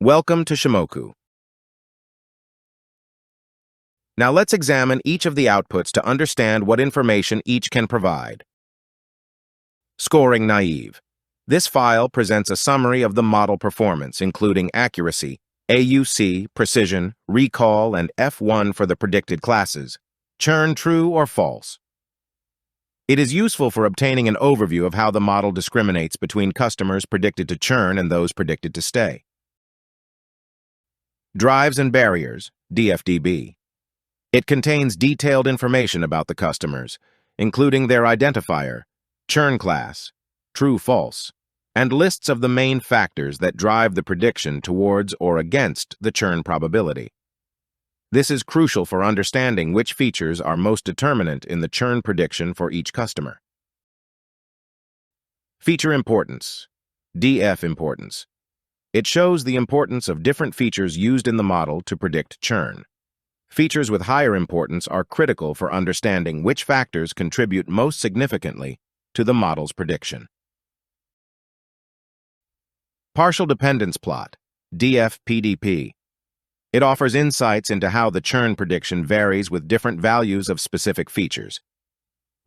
Welcome to Shimoku. Now let's examine each of the outputs to understand what information each can provide. Scoring naive. This file presents a summary of the model performance, including accuracy, AUC, precision, recall, and F1 for the predicted classes. Churn true or false. It is useful for obtaining an overview of how the model discriminates between customers predicted to churn and those predicted to stay. Drives and barriers, DFDB. It contains detailed information about the customers, including their identifier, churn class, true-false, and lists of the main factors that drive the prediction towards or against the churn probability. This is crucial for understanding which features are most determinant in the churn prediction for each customer. Feature importance, DF importance. It shows the importance of different features used in the model to predict churn. Features with higher importance are critical for understanding which factors contribute most significantly to the model's prediction. Partial dependence plot, DF-PDP. It offers insights into how the churn prediction varies with different values of specific features.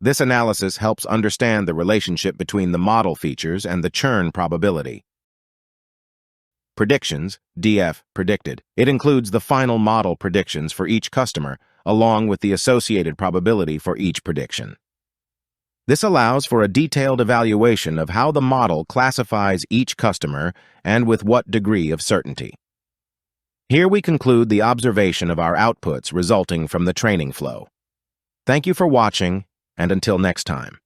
This analysis helps understand the relationship between the model features and the churn probability. Predictions, DF, predicted. It includes the final model predictions for each customer, along with the associated probability for each prediction. This allows for a detailed evaluation of how the model classifies each customer and with what degree of certainty. Here we conclude the observation of our outputs resulting from the training flow. Thank you for watching, and until next time.